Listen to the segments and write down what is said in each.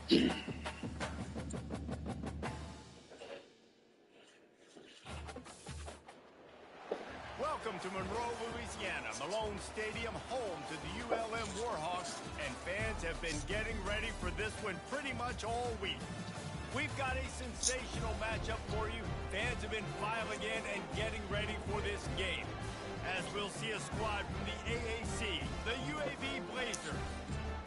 Welcome to Monroe, Louisiana, Malone Stadium, home to the ULM Warhawks, and fans have been getting ready for this one pretty much all week. We've got a sensational matchup for you. Fans have been filing in and getting ready for this game, as we'll see a squad from the AAC, the UAV Blazers,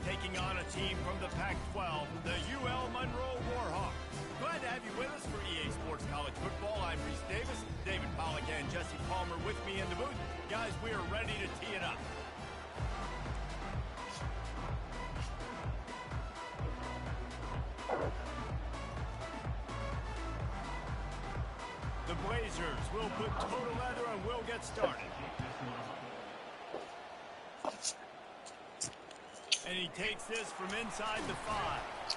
taking on a team from the Pac-12, the UL Monroe Warhawks. Glad to have you with us for EA Sports College Football. I'm Reese Davis, David Pollack and Jesse Palmer with me in the booth. Guys, we are ready to tee it up. The Blazers will put total leather and we'll get started. And he takes this from inside the 5.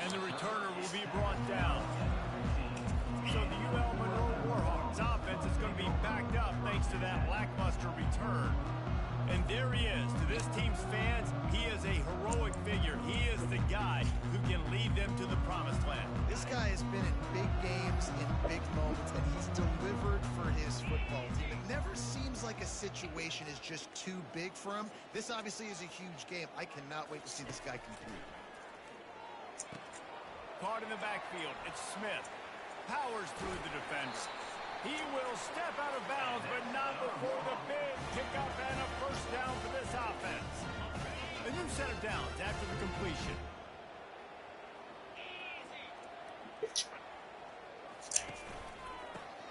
And the returner will be brought down. So the UL Monroe Warhawks offense is going to be backed up thanks to that lackluster return. And there he is. To this team's fans, he is a heroic figure. He is the guy who can lead them to the promised land. This guy has been in big games, in big moments, and he's delivered for his football team. It never seems like a situation is just too big for him. This obviously is a huge game. I cannot wait to see this guy compete. Caught in the backfield, it's Smith. Powers through the defender. He will step out of bounds, but not before the big pickup and a first down for this offense. A new set of downs after the completion.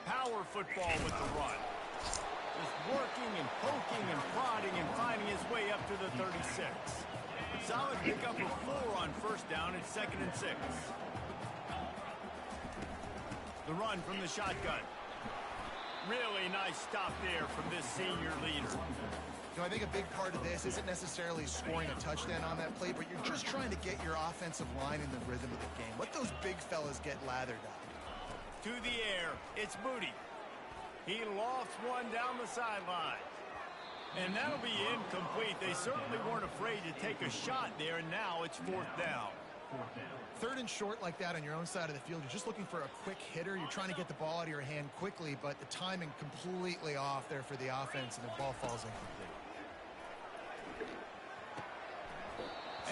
Power football with the run. Just working and poking and prodding and finding his way up to the 36. Solid pickup of 4 on first down at 2nd and 6. The run from the shotgun. Really nice stop there from this senior leader. You know, I think a big part of this isn't necessarily scoring a touchdown on that play, but you're just trying to get your offensive line in the rhythm of the game. Let those big fellas get lathered up. To the air, it's Moody. He lofts one down the sideline. And that'll be incomplete. They certainly weren't afraid to take a shot there, and now it's 4th down. 3rd and short like that on your own side of the field. You're just looking for a quick hitter. You're trying to get the ball out of your hand quickly, but the timing completely off there for the offense, and the ball falls incomplete.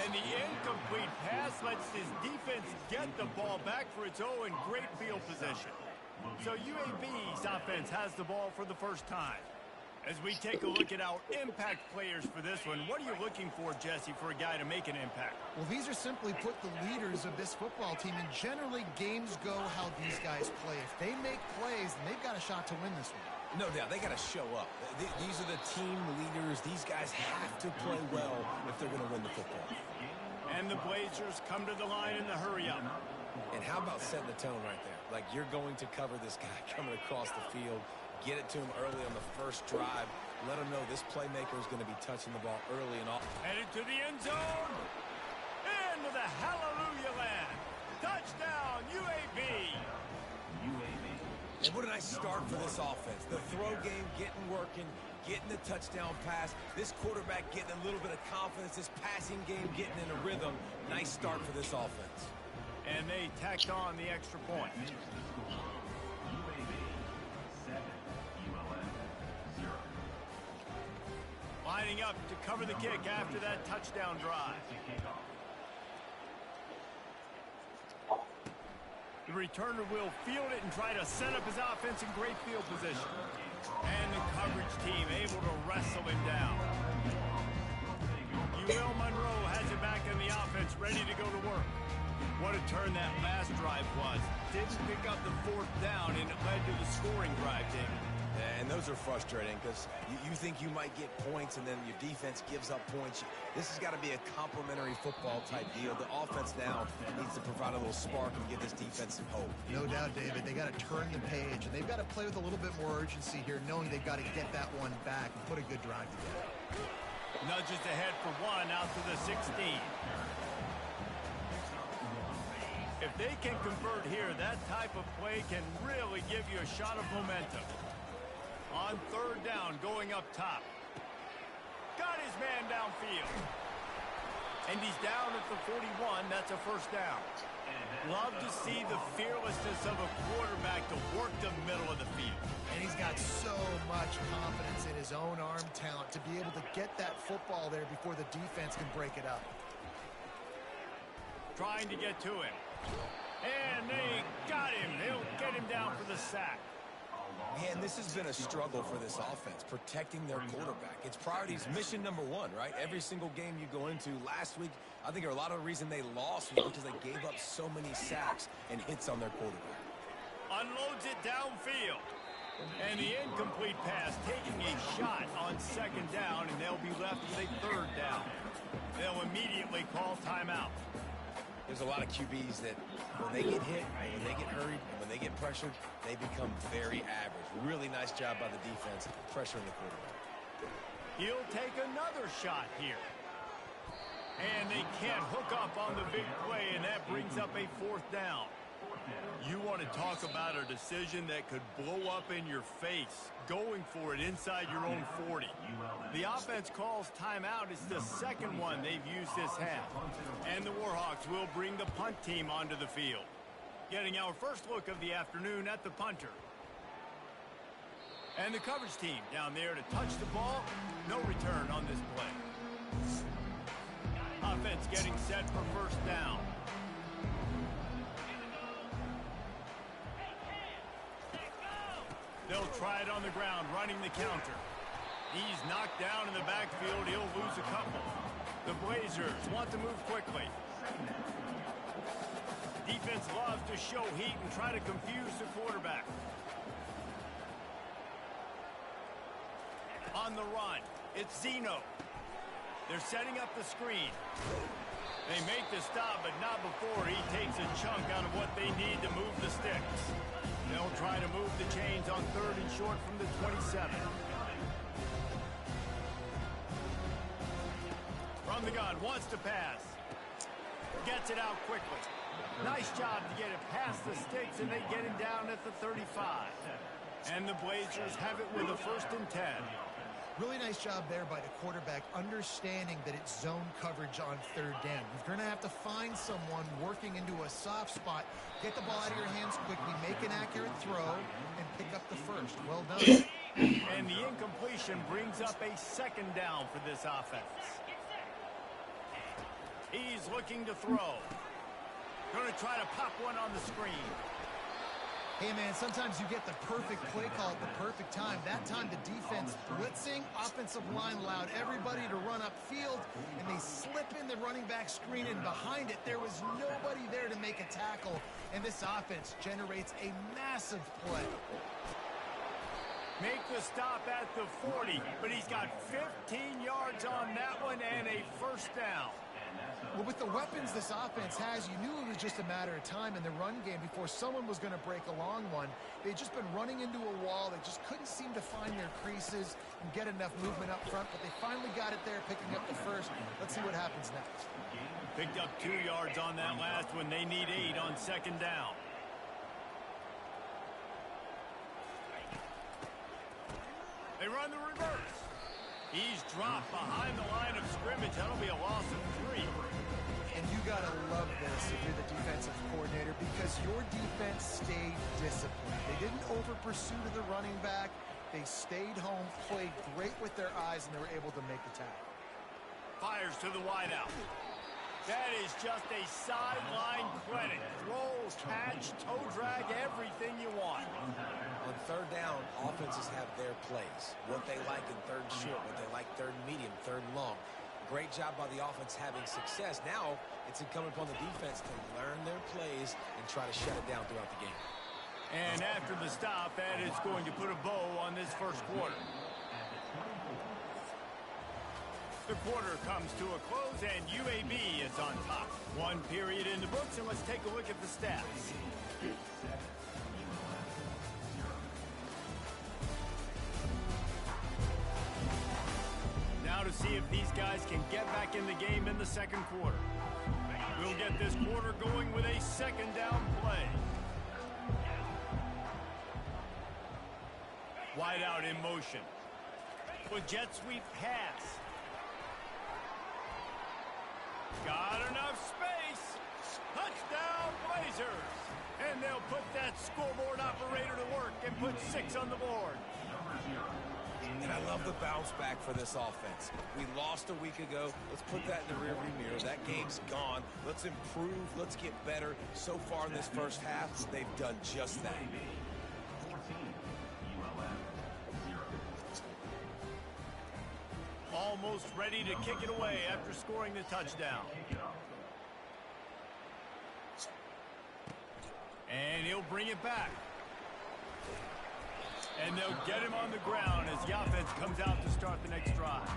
And the incomplete pass lets his defense get the ball back for its own great field position. So UAB's offense has the ball for the first time. As we take a look at our impact players for this one, what are you looking for, Jesse, for a guy to make an impact? Well, these are simply put the leaders of this football team, and generally games go how these guys play. If they make plays, then they've got a shot to win this one. No doubt, they got to show up. These are the team leaders. These guys have to play well if they're going to win the football. And the Blazers come to the line in the hurry up. And how about setting the tone right there? Like, you're going to cover this guy coming across the field. Get it to him early on the first drive. Let him know this playmaker is going to be touching the ball early and often. Headed to the end zone. Into the hallelujah land. Touchdown, UAB. And what a nice start for this offense. The throw game getting working, getting the touchdown pass. This quarterback getting a little bit of confidence. This passing game getting in a rhythm. Nice start for this offense. And they tacked on the extra point. Lining up to cover the kick after that touchdown drive. The returner will field it and try to set up his offense in great field position. And the coverage team able to wrestle him down. UL Monroe has it back in the offense, ready to go to work. What a turn that last drive was. Didn't pick up the 4th down, and it led to the scoring drive, David. And those are frustrating because you think you might get points and then your defense gives up points. This has got to be a complementary football type deal. The offense now needs to provide a little spark and give this defense some hope. No doubt, David. They got to turn the page, and they've got to play with a little bit more urgency here, knowing they've got to get that one back and put a good drive together. Nudges ahead for 1 out to the 16. If they can convert here, that type of play can really give you a shot of momentum. On 3rd down, going up top. Got his man downfield. And he's down at the 41. That's a first down. Love to see the fearlessness of a quarterback to work the middle of the field. And he's got so much confidence in his own arm talent to be able to get that football there before the defense can break it up. Trying to get to him. And they got him. They'll get him down for the sack. Man, this has been a struggle for this offense, protecting their quarterback. It's priorities, mission number one, right? Every single game you go into. Last week, I think a lot of the reason they lost was because they gave up so many sacks and hits on their quarterback. Unloads it downfield. And the incomplete pass taking a shot on second down, and they'll be left with a third down. They'll immediately call timeout. There's a lot of QBs that when they get hit, when they get hurried, and when they get pressured, they become very average. Really nice job by the defense pressuring the quarterback. He'll take another shot here. And they can't hook up on the big play, and that brings up a fourth down. You want to talk about a decision that could blow up in your face, going for it inside your own 40. The offense calls timeout. It's the second one they've used this half. And the Warhawks will bring the punt team onto the field. Getting our first look of the afternoon at the punter. And the coverage team down there to touch the ball. No return on this play. Offense getting set for first down. They'll try it on the ground, running the counter. He's knocked down in the backfield. He'll lose a couple. The Blazers want to move quickly. Defense loves to show heat and try to confuse the quarterback. On the run, it's Zeno. They're setting up the screen. They make the stop, but not before he takes a chunk out of what they need to move the sticks. They'll try to move the chains on third and short from the 27. From the gun, wants to pass. Gets it out quickly. Nice job to get it past the sticks, and they get him down at the 35. And the Blazers have it with a first and 10. Really nice job there by the quarterback, understanding that it's zone coverage on third down. You're going to have to find someone working into a soft spot, get the ball out of your hands quickly, make an accurate throw, and pick up the first. Well done. And the incompletion brings up a second down for this offense. He's looking to throw. Going to try to pop one on the screen. Hey, man, sometimes you get the perfect play call at the perfect time. That time the defense blitzing, offensive line allowed everybody to run upfield, and they slip in the running back screen, and behind it there was nobody there to make a tackle, and this offense generates a massive play. Make the stop at the 40, but he's got 15 yards on that one and a first down. Well, with the weapons this offense has, you knew it was just a matter of time in the run game before someone was going to break a long one. They'd just been running into a wall. They just couldn't seem to find their creases and get enough movement up front, but they finally got it there, picking up the first. Let's see what happens next. Picked up 2 yards on that last one. They need 8 on second down. They run the reverse. He's dropped behind the line of scrimmage. That'll be a loss of 3. And you got to love this if you're the defensive coordinator, because your defense stayed disciplined. They didn't over-pursue to the running back. They stayed home, played great with their eyes, and they were able to make the tackle. Fires to the wideout. That is just a sideline clinic. Roll, catch, toe drag, everything you want. On third down, offenses have their plays. What they like in third and short, what they like third and medium, third and long. Great job by the offense having success. Now it's incumbent upon the defense to learn their plays and try to shut it down throughout the game. And after the stop, that is going to put a bow on this first quarter. The quarter comes to a close, and UAB is on top. 1 period in the books, and let's take a look at the stats. Now to see if these guys can get back in the game in the second quarter. We'll get this quarter going with a second down play. Wide out in motion. With jet sweep pass. Got enough space. Touchdown, Blazers. And they'll put that scoreboard operator to work and put 6 on the board. And I love the bounce back for this offense. We lost a week ago. Let's put that in the rearview mirror. That game's gone. Let's improve. Let's get better. So far in this first half, they've done just that. Almost ready to kick it away after scoring the touchdown. And he'll bring it back. And they'll get him on the ground as the offense comes out to start the next drive.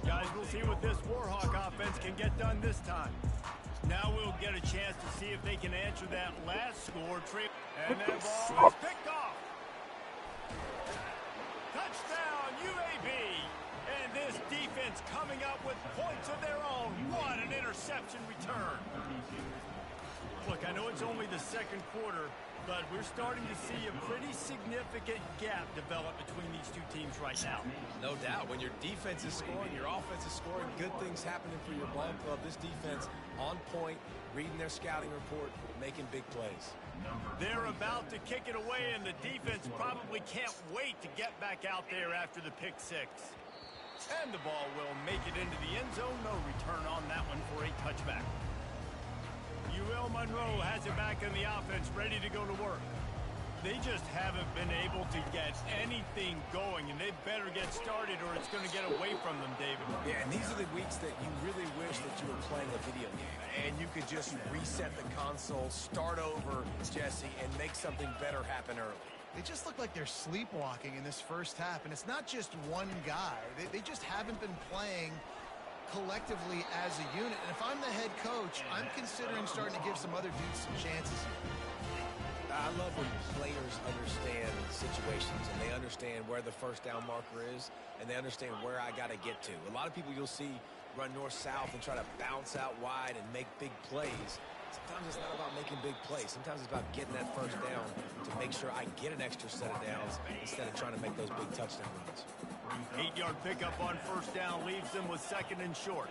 Guys, we'll see what this Warhawk offense can get done this time. Now we'll get a chance to see if they can answer that last score. And that ball is picked off. Touchdown, UAB. And this defense coming up with points of their own. What an interception return. Look, I know it's only the second quarter, but we're starting to see a pretty significant gap develop between these two teams right now. No doubt. When your defense is scoring, your offense is scoring, good things happening for your ball club. This defense on point, reading their scouting report, making big plays. They're about to kick it away, and the defense probably can't wait to get back out there after the pick 6. And the ball will make it into the end zone. No return on that one for a touchback. UL Monroe has it back in the offense, ready to go to work. They just haven't been able to get anything going, and they better get started or it's going to get away from them, David. Yeah, and these are the weeks that you really wish that you were playing a video game, and you could just reset the console, start over, Jesse, and make something better happen early. They just look like they're sleepwalking in this first half, and it's not just one guy. They just haven't been playing collectively as a unit. And if I'm the head coach, I'm considering starting to give some other dudes some chances here. I love when players understand situations and they understand where the first down marker is and they understand where I got to get to. A lot of people you'll see run north-south and try to bounce out wide and make big plays. Sometimes it's not about making big plays. Sometimes it's about getting that first down to make sure I get an extra set of downs instead of trying to make those big touchdown runs. 8-yard pickup on first down leaves them with 2nd and short.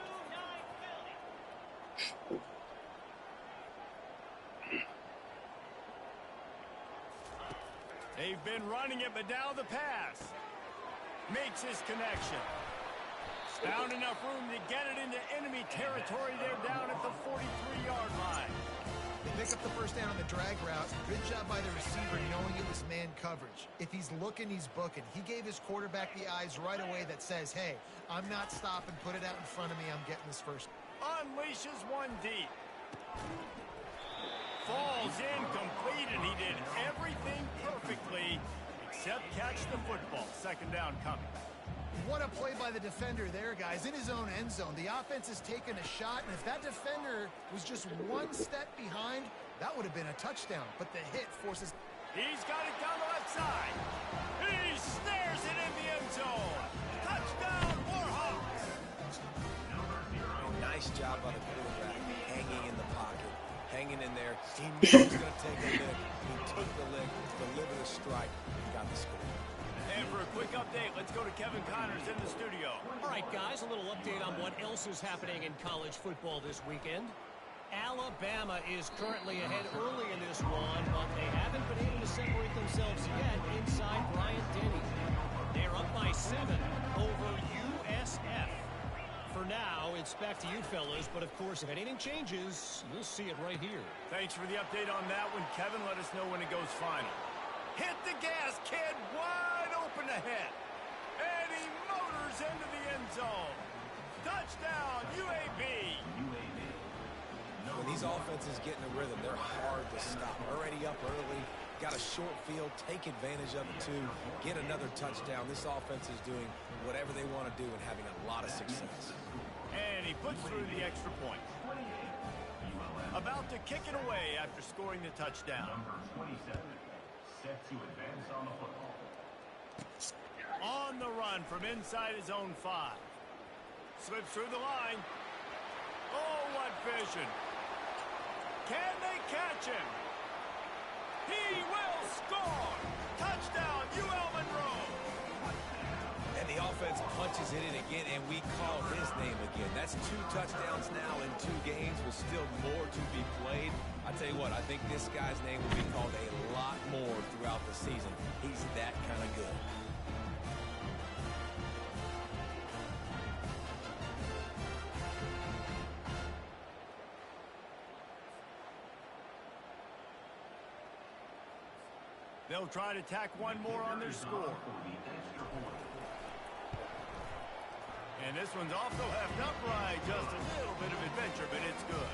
They've been running it, but now the pass. Makes his connection. Found enough room to get it into enemy territory. They're down at the 43-yard line. They pick up the first down on the drag route. Good job by the receiver knowing it was man coverage. If he's looking, he's booking. He gave his quarterback the eyes right away that says, hey, I'm not stopping. Put it out in front of me. I'm getting this first. Unleashes one deep. Falls incomplete, and he did everything perfectly except catch the football. 2nd down coming. What a play by the defender there, guys. In his own end zone, the offense has taken a shot, and if that defender was just one step behind, that would have been a touchdown. But the hit forces... He's got it down the left side. He snares it in the end zone. Touchdown, Warhawks. Nice job by the quarterback, hanging in the pocket, hanging in there. He knew he was going to take a lick. He took the lick, delivered a strike, and got the score. And for a quick update, let's go to Kevin Connors in the studio. All right, guys, a little update on what else is happening in college football this weekend. Alabama is currently ahead early in this one, but they haven't been able to separate themselves yet inside Bryant-Denny. They're up by 7 over USF. For now, it's back to you fellas, but of course, if anything changes, you'll see it right here. Thanks for the update on that one, Kevin. Let us know when it goes final. Hit the gas, kid. Wide open ahead. And he motors into the end zone. Touchdown, UAB. When these offenses get in a rhythm, they're hard to stop. Already up early, got a short field, take advantage of it too, get another touchdown. This offense is doing whatever they want to do and having a lot of success. And he puts through the extra point. About to kick it away after scoring the touchdown. Number 27, set to advance on the football. On the run from inside his own 5. Slips through the line. Oh, what vision. Can they catch him? He will score. Touchdown, UL Monroe. And the offense punches it in again, and we call his name again. That's 2 touchdowns now in 2 games with still more to be played. I tell you what, I think this guy's name will be called a lot more throughout the season. He's that kind of good. They'll try to tack one more on their score. And this one's off the left upright. Just a little bit of adventure, but it's good.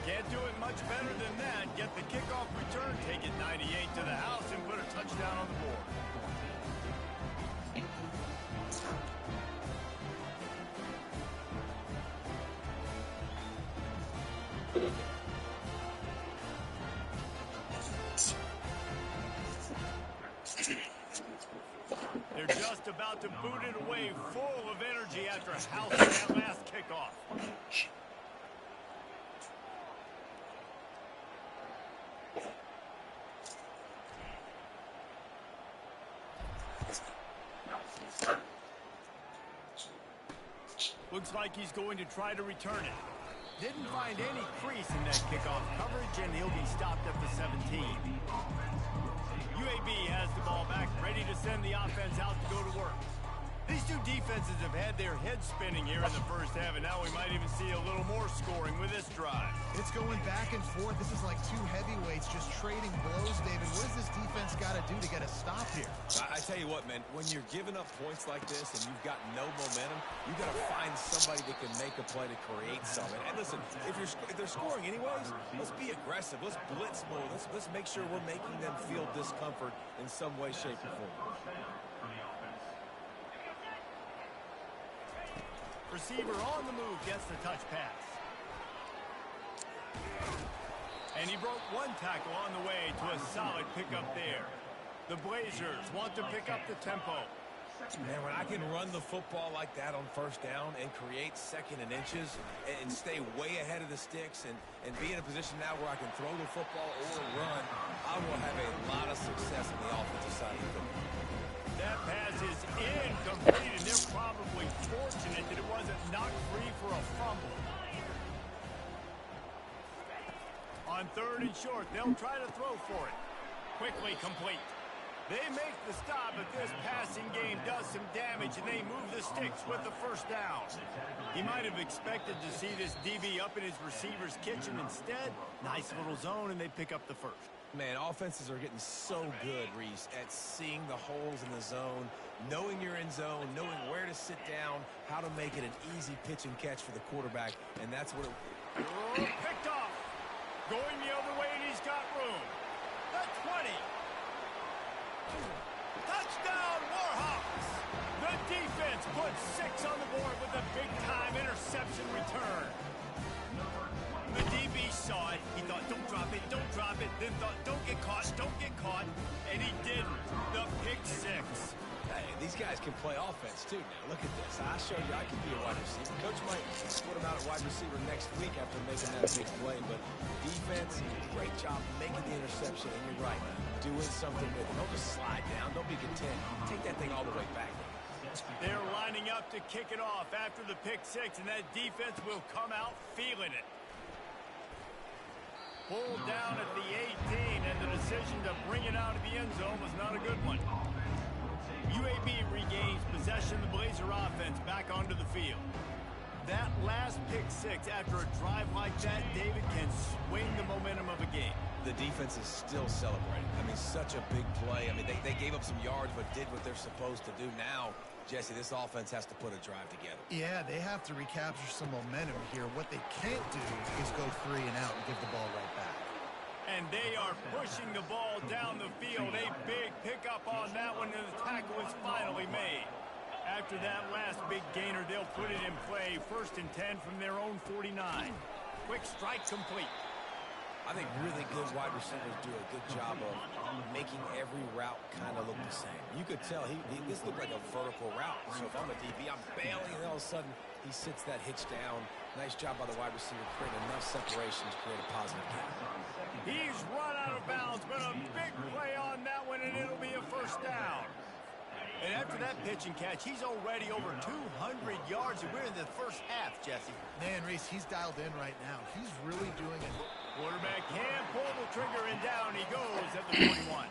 Can't do it much better than that. Get the kickoff return, take it 98 to the house, and put a touchdown on the board. They're just about to boot it away, full of energy after housing that last kickoff. Looks like he's going to try to return it. Didn't find any crease in that kickoff coverage, and he'll be stopped at the 17. UAB has the ball back, ready to send the offense out to go to work. These two defenses have had their heads spinning here in the first half, and now we might even see a little more scoring with this drive. It's going back and forth. This is like 2 heavyweights just trading blows, David. What does this defense got to do to get a stop here? I tell you what, man, when you're giving up points like this and you've got no momentum, you got to find somebody that can make a play to create something. And listen, if they're scoring anyways, let's be aggressive. Let's blitz more. Let's make sure we're making them feel discomfort in some way, shape, or form. Receiver on the move gets the touch pass. And he broke one tackle on the way to a solid pickup there. The Blazers want to pick up the tempo. Man, when I can run the football like that on first down and create second and inches and stay way ahead of the sticks and be in a position now where I can throw the football or run, I will have a lot of success on the offensive side of the football. That pass is incomplete, and they're probably fortunate that it wasn't knocked free for a fumble. On 3rd and short, they'll try to throw for it. Quickly complete. They make the stop, but this passing game does some damage, and they move the sticks with the first down. He might have expected to see this DB up in his receiver's kitchen. Instead, nice little zone, and they pick up the first. Man, offenses are getting so good, Reese, at seeing the holes in the zone, knowing you're in zone, knowing where to sit down, how to make it an easy pitch and catch for the quarterback, and that's what it... Oh, picked off. Going the other way, and he's got room. The 20. Touchdown, Warhawks. The defense puts 6 on the board with a big-time interception return. The DB saw it. He thought, don't drop it, then thought, don't get caught, and he didn't. The pick 6. Hey, these guys can play offense, too, now. Look at this. I showed you I can be a wide receiver. Coach might put him out at wide receiver next week after making that big play, but defense, great job making the interception, and you're right, doing something with it. Don't just slide down. Don't be content. Take that thing all the way back. They're lining up to kick it off after the pick 6, and that defense will come out feeling it. Pulled down at the 18, and the decision to bring it out of the end zone was not a good one. UAB regains possession of the Blazer offense back onto the field. That last pick 6 after a drive like that, David, can swing the momentum of a game. The defense is still celebrating. I mean, such a big play. I mean, they gave up some yards but did what they're supposed to do. Now, Jesse, this offense has to put a drive together. Yeah, they have to recapture some momentum here. What they can't do is go 3 and out and give the ball right back. And they are pushing the ball down the field. A big pickup on that one, and the tackle is finally made. After that last big gainer, they'll put it in play. 1st and 10 from their own 49. Quick strike complete. I think really good wide receivers do a good job of making every route kind of look the same. You could tell this looked like a vertical route. So if I'm a DB, I'm bailing, and all of a sudden he sits that hitch down. Nice job by the wide receiver, creating enough separation to create a positive gap. He's run out of bounds, but a big play on that one, and it'll be a first down. And after that pitch and catch, he's already over 200 yards, and we're in the first half, Jesse. Man, Reese, he's dialed in right now. He's really doing it. Quarterback can pull the trigger, and down he goes at the 41.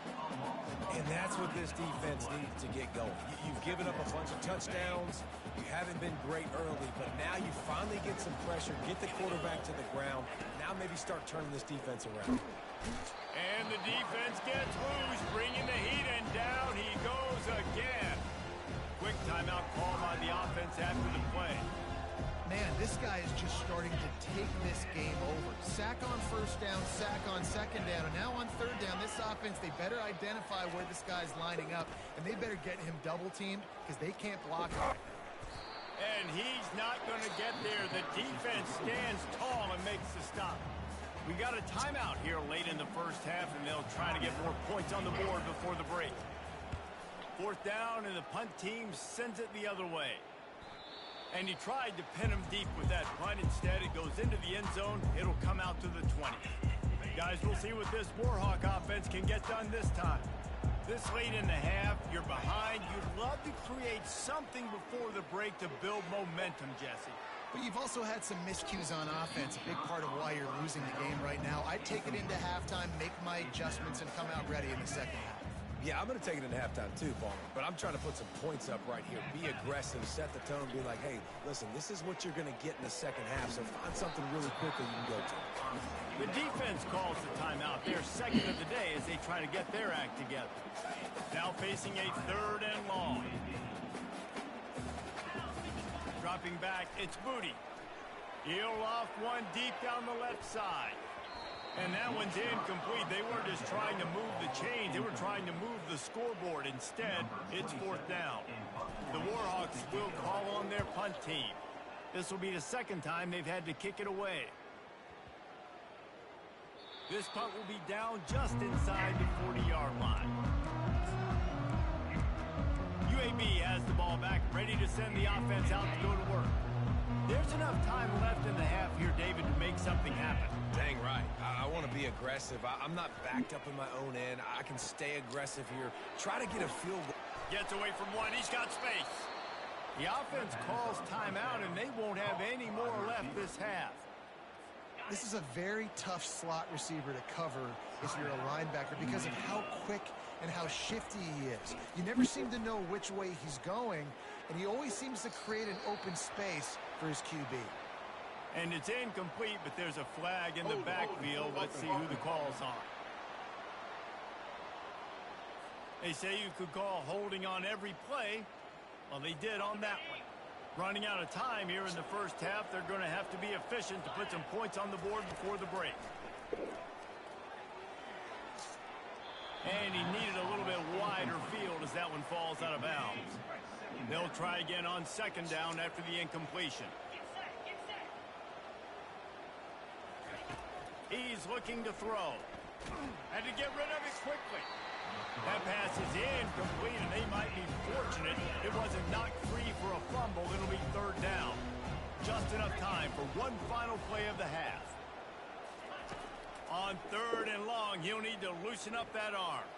And that's what this defense needs to get going. You've given up a bunch of touchdowns. You haven't been great early, but now you finally get some pressure, get the quarterback to the ground. Now maybe start turning this defense around. And the defense gets loose, bringing the heat, and down he goes again. Quick timeout call by the offense after the play. Man, this guy is just starting to take this game over. Sack on first down, sack on second down, and now on third down, this offense, they better identify where this guy's lining up, and they better get him double-teamed because they can't block him. And he's not going to get there. The defense stands tall and makes the stop. We got a timeout here late in the first half, and they'll try to get more points on the board before the break. Fourth down, and the punt team sends it the other way. And he tried to pin him deep with that punt. Instead, it goes into the end zone. It'll come out to the 20. Guys, we'll see what this Warhawk offense can get done this time. This late in the half, you're behind. You'd love to create something before the break to build momentum, Jesse. But you've also had some miscues on offense, a big part of why you're losing the game right now. I'd take it into halftime, make my adjustments, and come out ready in the second half. Yeah, I'm going to take it into halftime too, Ballmer. But I'm trying to put some points up right here. Be aggressive, set the tone, be like, hey, listen, this is what you're going to get in the second half, so find something really quickly you can go to. The defense calls the timeout. Their second of the day as they try to get their act together. Now facing a third and long. Dropping back, it's Booty. He'll loft one deep down the left side. And that one's incomplete. They weren't just trying to move the chains. They were trying to move the scoreboard. Instead, it's fourth down. The Warhawks will call on their punt team. This will be the second time they've had to kick it away. This punt will be down just inside the 40-yard line. UAB has the ball back, ready to send the offense out to go to work. There's enough time left in the half here, David, to make something happen. Dang right. I want to be aggressive. I'm not backed up in my own end. I can stay aggressive here. Try to get a field goal. Gets away from one. He's got space. The offense calls timeout, and they won't have any more left this half. This is a very tough slot receiver to cover if you're a linebacker because of how quick and how shifty he is. You never seem to know which way he's going, and he always seems to create an open space for his QB. And it's incomplete, but there's a flag in the backfield. Let's see who the call's on. They say you could call holding on every play. Well, they did on that one. Running out of time here in the first half, they're going to have to be efficient to put some points on the board before the break. And he needed a little bit wider field as that one falls out of bounds. They'll try again on second down after the incompletion. He's looking to throw. Had to get rid of it quickly. That pass is incomplete, and they might be fortunate it wasn't knocked free for a fumble. It'll be third down. Just enough time for one final play of the half. On third and long, he'll need to loosen up that arm.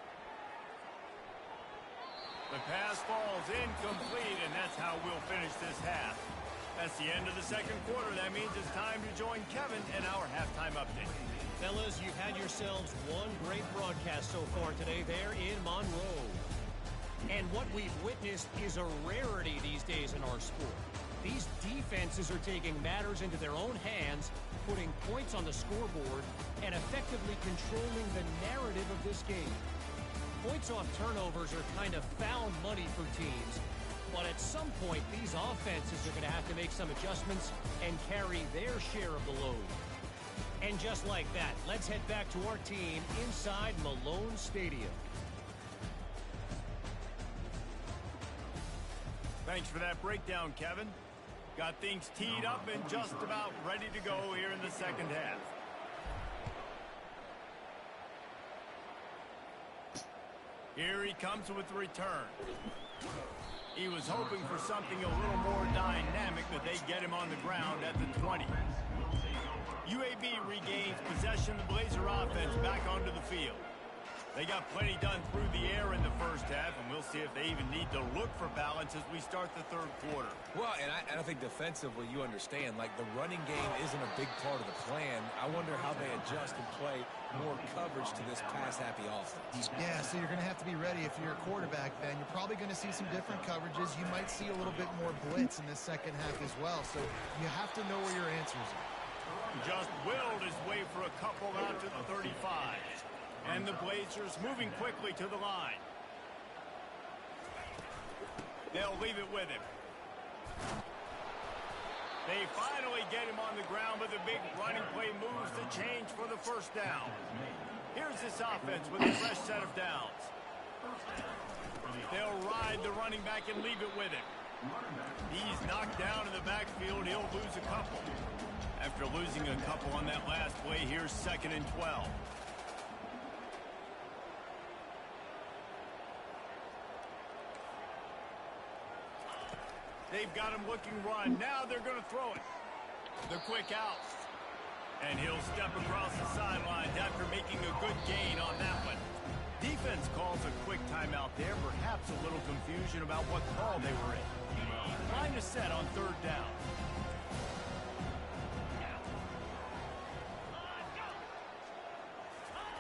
The pass falls incomplete, and that's how we'll finish this half. That's the end of the second quarter. That means it's time to join Kevin in our halftime update. Fellas, you've had yourselves one great broadcast so far today there in Monroe. And what we've witnessed is a rarity these days in our sport. These defenses are taking matters into their own hands, putting points on the scoreboard, and effectively controlling the narrative of this game. Points off turnovers are kind of found money for teams, but at some point, these offenses are going to have to make some adjustments and carry their share of the load. And just like that, let's head back to our team inside Malone Stadium. Thanks for that breakdown, Kevin. Got things teed up and just about ready to go here in the second half. Here he comes with the return. He was hoping for something a little more dynamic, but they get him on the ground at the 20. UAB regains possession. The Blazer offense back onto the field. They got plenty done through the air in the first half, and we'll see if they even need to look for balance as we start the third quarter. Well, and I think defensively, you understand, like the running game isn't a big part of the plan. I wonder how they adjust and play more coverage to this pass-happy offense. Yeah, so you're going to have to be ready if you're a quarterback, Ben. You're probably going to see some different coverages. You might see a little bit more blitz in the second half as well, so you have to know where your answers are. Just willed his way for a couple out to the 35. And the Blazers moving quickly to the line. They'll leave it with him. They finally get him on the ground, but the big running play moves the change for the first down. Here's this offense with a fresh set of downs. They'll ride the running back and leave it with him. He's knocked down in the backfield. He'll lose a couple. After losing a couple on that last play, here's 2nd and 12. They've got him looking run. Now they're going to throw it. The quick out. And he'll step across the sidelines after making a good gain on that one. Defense calls a quick timeout there. Perhaps a little confusion about what call they were in. Line is set on 3rd down.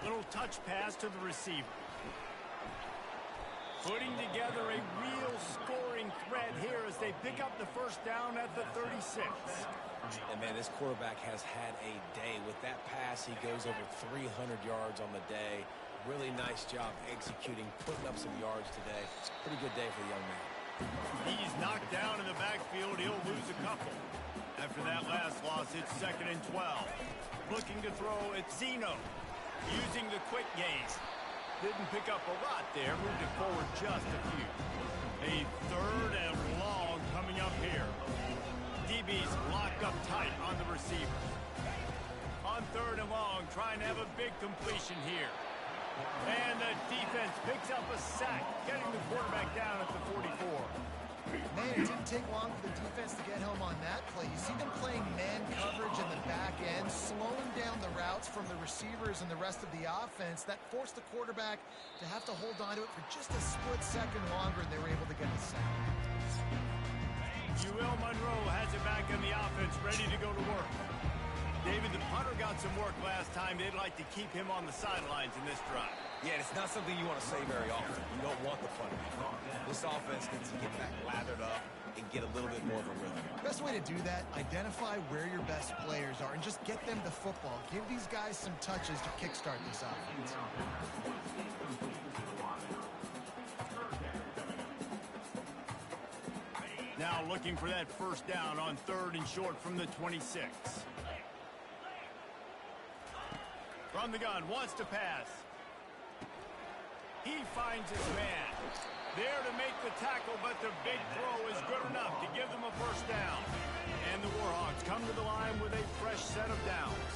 Little touch pass to the receiver. Putting together a real scoring threat here as they pick up the first down at the 36. And, man, this quarterback has had a day. With that pass, he goes over 300 yards on the day. Really nice job executing, putting up some yards today. Pretty good day for the young man. He's knocked down in the backfield. He'll lose a couple. After that last loss, it's 2nd and 12. Looking to throw at Zeno. Using the quick game. Didn't pick up a lot there. Moved it forward just a few. A 3rd and long coming up here. DB's locked up tight on the receiver. On 3rd and long, trying to have a big completion here. And the defense picks up a sack, getting the quarterback down at the 44. Man, it didn't take long for the defense to get home on that play. You see them playing man coverage in the back end, slowing down the routes from the receivers and the rest of the offense. That forced the quarterback to have to hold on to it for just a split second longer, and they were able to get the sack. UL Monroe has it back in the offense, ready to go to work. David, the punter got some work last time. They'd like to keep him on the sidelines in this drive. Yeah, it's not something you want to say very often. You don't want the punter. This offense needs to get back lathered up and get a little bit more of a rhythm. Best way to do that, identify where your best players are and just get them the football. Give these guys some touches to kickstart this offense. Now looking for that first down on 3rd and short from the 26. From the gun, wants to pass. He finds his man. There to make the tackle, but the big throw is good enough to give them a first down. And the Warhawks come to the line with a fresh set of downs.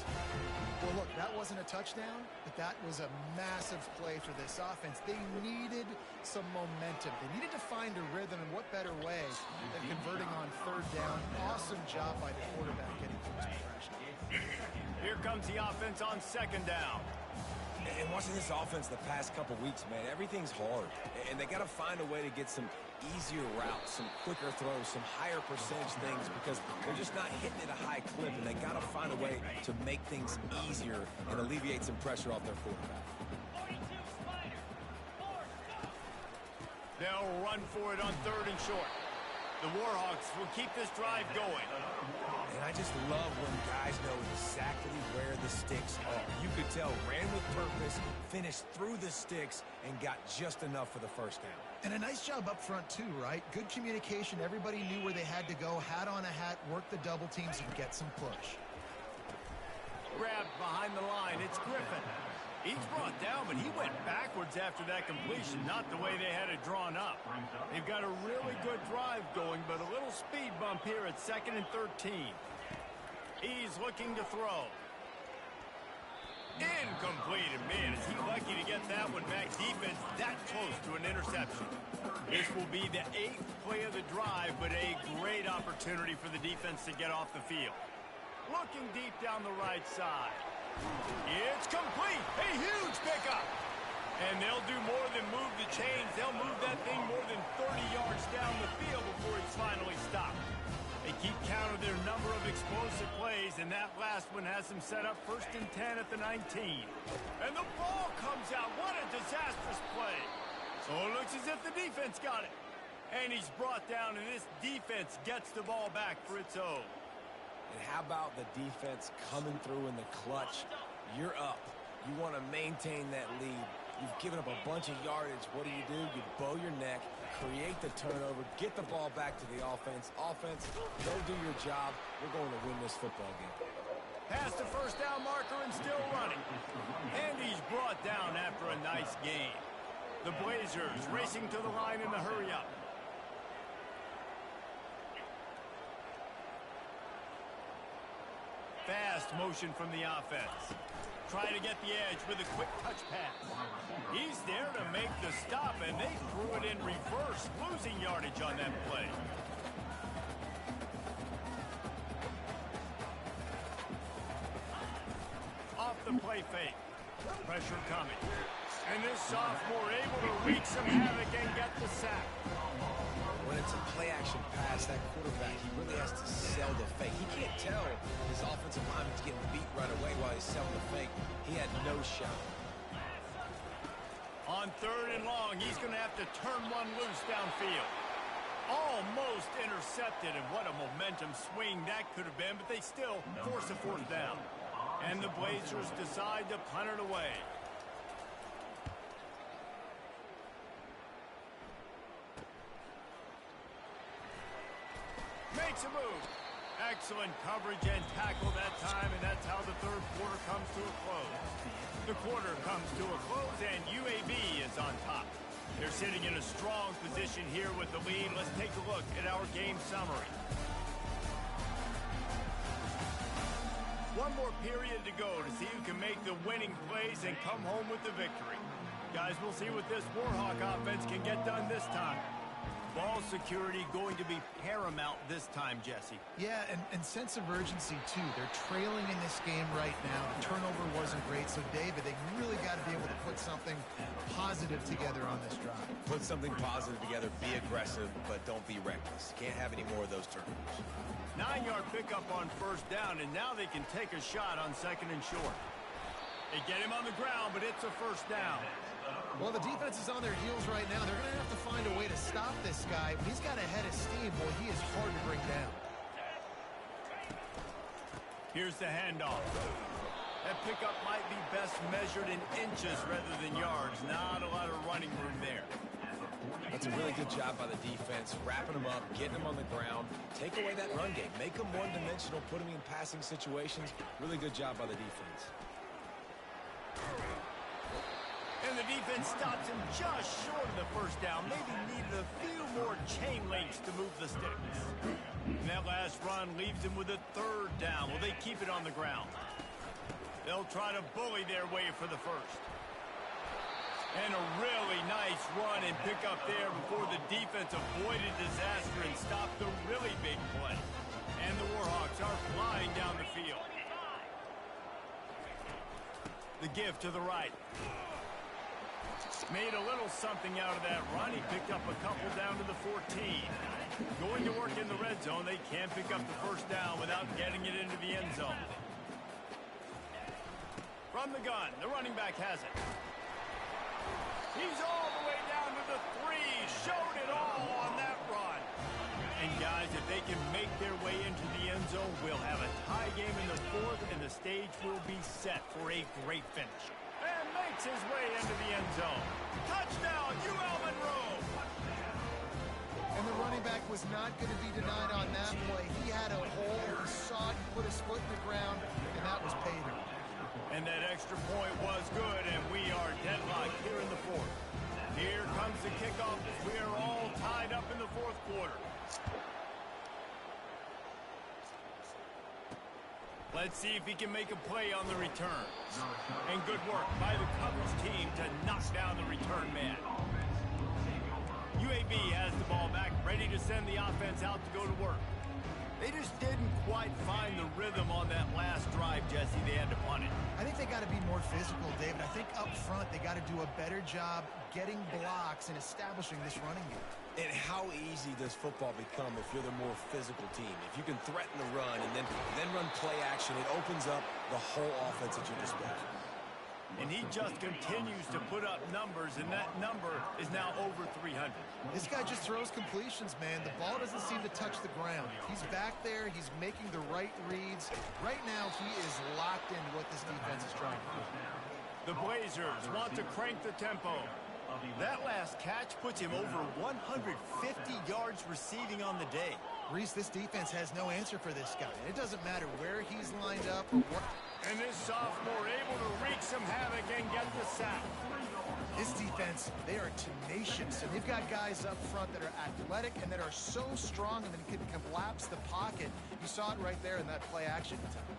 Well, look, that wasn't a touchdown, but that was a massive play for this offense. They needed some momentum. They needed to find a rhythm, and what better way than converting on 3rd down. Awesome job by the quarterback getting through his progression. Here comes the offense on 2nd down. And watching this offense the past couple weeks, man, everything's hard. And they got to find a way to get some easier routes, some quicker throws, some higher percentage things because they're just not hitting at a high clip, and they got to find a way to make things easier and alleviate some pressure off their quarterback. They'll run for it on 3rd and short. The Warhawks will keep this drive going. And I just love when guys know exactly where the sticks are. You could tell, ran with purpose, finished through the sticks, and got just enough for the first down. And a nice job up front, too, right? Good communication. Everybody knew where they had to go. Hat on a hat, work the double teams, and get some push. Grabbed behind the line. It's Griffin. He's brought down, but he went backwards after that completion, not the way they had it drawn up. They've got a really good drive going, but a little speed bump here at 2nd and 13. He's looking to throw. Incomplete, and man, is he lucky to get that one back. Defense that close to an interception. This will be the 8th play of the drive, but a great opportunity for the defense to get off the field. Looking deep down the right side. It's complete. A huge pickup. And they'll do more than move the chains. They'll move that thing more than 30 yards down the field before it's finally stopped. They keep count of their number of explosive plays, and that last one has them set up 1st and 10 at the 19. And the ball comes out. What a disastrous play. So it looks as if the defense got it. And he's brought down, and this defense gets the ball back for its own. And how about the defense coming through in the clutch? You're up. You want to maintain that lead. You've given up a bunch of yardage. What do? You bow your neck, create the turnover, get the ball back to the offense. Offense, go do your job. We're going to win this football game. Past the first down marker and still running. And he's brought down after a nice game. The Blazers racing to the line in the hurry-up. Fast motion from the offense. Trying to get the edge with a quick touch pass. He's there to make the stop, and they threw it in reverse, losing yardage on that play. Off the play fake. Pressure coming. And this sophomore able to wreak some havoc and get the sack. When it's a play-action pass, that quarterback, he really has to sell the fake. He can't tell his offensive lineman's getting beat right away while he's selling the fake. He had no shot. On 3rd and long, he's going to have to turn one loose downfield. Almost intercepted, and what a momentum swing that could have been, but they still force a 4th down. And the Blazers decide to punt it away. Makes a move. Excellent coverage and tackle that time, and that's how the 3rd quarter comes to a close. The quarter comes to a close, and UAB is on top. They're sitting in a strong position here with the lead. Let's take a look at our game summary. One more period to go to see who can make the winning plays and come home with the victory. Guys, we'll see what this Warhawk offense can get done this time. Ball security going to be paramount this time, Jesse. Yeah, and sense of urgency, too. They're trailing in this game right now. The turnover wasn't great, so, David, they really got to be able to put something positive together on this drive. Put something positive together, be aggressive, but don't be reckless. Can't have any more of those turnovers. 9-yard pickup on 1st down, and now they can take a shot on 2nd and short. They get him on the ground, but it's a 1st down. Well, the defense is on their heels right now. They're going to have to find a way to stop this guy. He's got a head of steam. Boy, he is hard to bring down. Here's the handoff. That pickup might be best measured in inches rather than yards. Not a lot of running room there. That's a really good job by the defense, wrapping them up, getting them on the ground. Take away that run game. Make them one-dimensional, put them in passing situations. Really good job by the defense. And the defense stops him just short of the 1st down. Maybe needed a few more chain links to move the sticks. And that last run leaves him with a 3rd down. Will they keep it on the ground? They'll try to bully their way for the 1st. And a really nice run and pick up there before the defense avoided disaster and stopped the really big play. And the Warhawks are flying down the field. The give to the right. Made a little something out of that run. He picked up a couple down to the 14. Going to work in the red zone. They can't pick up the 1st down without getting it into the end zone. From the gun, the running back has it. He's all the way down to the 3. Showed it all on that run. And guys, if they can make their way into the end zone, we'll have a tie game in the 4th, and the stage will be set for a great finish. And makes his way into the end zone. Touchdown, UL Monroe! And the running back was not going to be denied on that play. He had a hole, he saw it, he put his foot in the ground, and that was pay dirt. And that extra point was good, and we are deadlocked here in the 4th. Here comes the kickoff as we are all tied up in the 4th quarter. Let's see if he can make a play on the return. And good work by the coverage team to knock down the return man. UAB has the ball back, ready to send the offense out to go to work. They just didn't quite find the rhythm on that last drive, Jesse. They had to punt it. I think they got got to be more physical, David. I think up front they got to do a better job getting blocks and establishing this running game. And how easy does football become if you're the more physical team? If you can threaten the run and then run play action, it opens up the whole offense at your disposal. And he just continues to put up numbers, and that number is now over 300. This guy just throws completions, man. The ball doesn't seem to touch the ground. He's back there. He's making the right reads. Right now, he is locked into what this defense is trying to do. The Blazers want to crank the tempo. That last catch puts him over 150 yards receiving on the day. Reese, this defense has no answer for this guy. It doesn't matter where he's lined up or what. And this sophomore able to wreak some havoc and get the sack. This defense, they are tenacious, and they've got guys up front that are athletic and that are so strong and can collapse the pocket. You saw it right there in that play action attempt.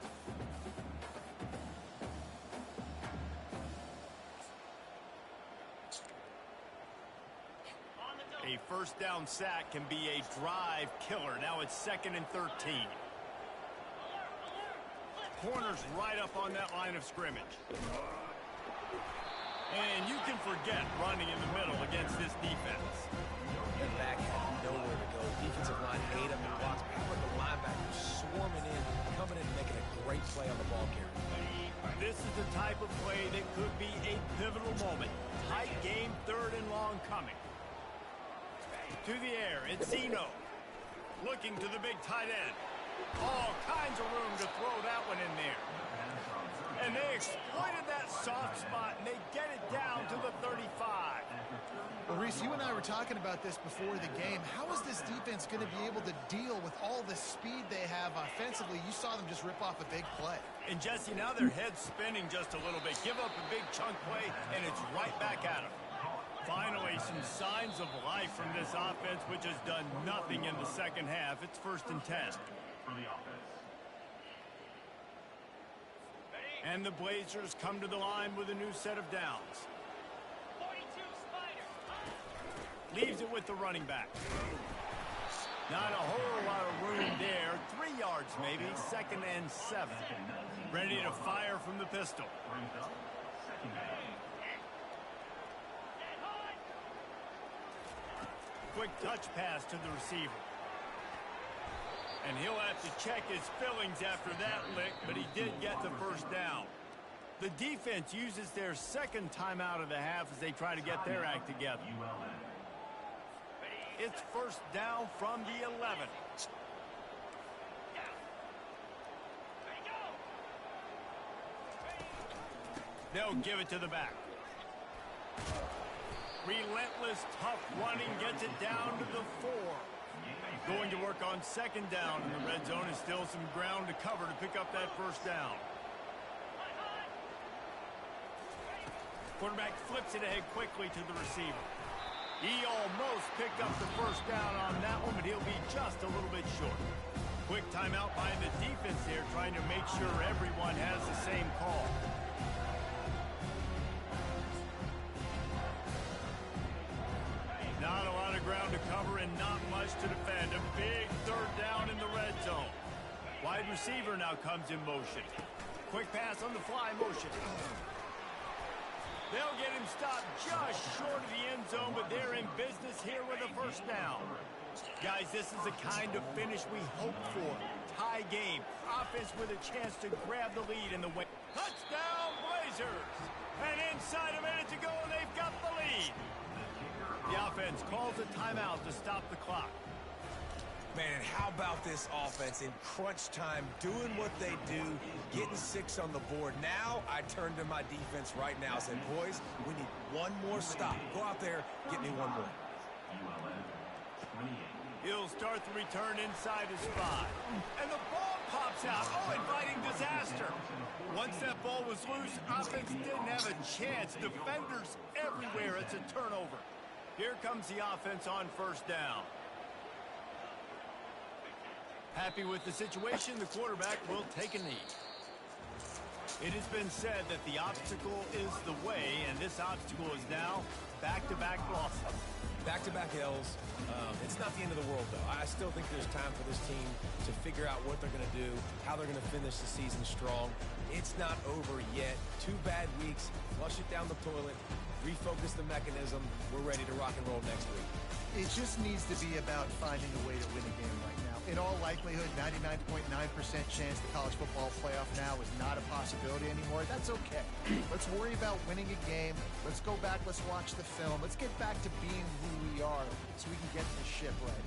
A first down sack can be a drive killer. Now it's 2nd and 13. Corners right up on that line of scrimmage. And you can forget running in the middle against this defense. The back had nowhere to go. Defensive line ate him and blocks. How about the linebackers swarming in, coming in and making a great play on the ball carrier? This is the type of play that could be a pivotal moment. Tight game, 3rd and long coming. To the air, it's Zeno. Looking to the big tight end. All kinds of room to throw that one in there. And they exploited that soft spot, and they get it down to the 35. Well, Reese, you and I were talking about this before the game. How is this defense going to be able to deal with all the speed they have offensively? You saw them just rip off a big play. And, Jesse, now their head's spinning just a little bit. Give up a big chunk play, and it's right back at them. Finally, some signs of life from this offense, which has done nothing in the second half. It's 1st and 10. For the offense. And the Blazers come to the line with a new set of downs. 42 Spider. Leaves it with the running back. Not a whole lot of room there. 3 yards maybe. 2nd and 7. Ready to fire from the pistol. Brings up 2nd down. Quick touch pass to the receiver. And he'll have to check his fillings after that lick, but he did get the first down. The defense uses their 2nd timeout of the half as they try to get their act together. ULM. It's 1st down from the 11. They'll give it to the back. Relentless, tough running gets it down to the 4. Going to work on 2nd down, and the red zone is still some ground to cover to pick up that first down. Quarterback flips it ahead quickly to the receiver. He almost picked up the first down on that one, but he'll be just a little bit short. Quick timeout by the defense there, trying to make sure everyone has the same call. Not a lot of ground to cover and not much to defend. A big 3rd down in the red zone. Wide receiver now comes in motion. Quick pass on the fly motion. They'll get him stopped just short of the end zone, but they're in business here with a first down. Guys, this is the kind of finish we hope for. Tie game. Offense with a chance to grab the lead in the win. Touchdown, Blazers! And inside a minute to go, and they've got the lead. The offense calls a timeout to stop the clock. Man, and how about this offense in crunch time, doing what they do, getting 6 on the board. Now I turn to my defense right now and said, boys, we need one more stop. Go out there, get me one more. ULM 28. He'll start the return inside his 5. And the ball pops out. Oh, inviting disaster. Once that ball was loose, offense didn't have a chance. Defenders everywhere. It's a turnover. Here comes the offense on 1st down. Happy with the situation, the quarterback will take a knee. It has been said that the obstacle is the way, and this obstacle is now back-to-back losses. Back-to-back L's. It's not the end of the world, though. I still think there's time for this team to figure out what they're going to do, how they're going to finish the season strong. It's not over yet. 2 bad weeks. Flush it down the toilet. Refocus the mechanism. We're ready to rock and roll next week. It just needs to be about finding a way to win a game right now. In all likelihood, 99.9% chance the college football playoff now is not a possibility anymore. That's okay. Let's worry about winning a game. Let's go back. Let's watch the film. Let's get back to being who we are so we can get this ship right.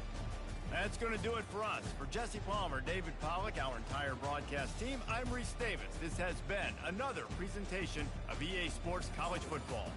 That's going to do it for us. For Jesse Palmer, David Pollack, our entire broadcast team, I'm Reese Davis. This has been another presentation of EA Sports College Football.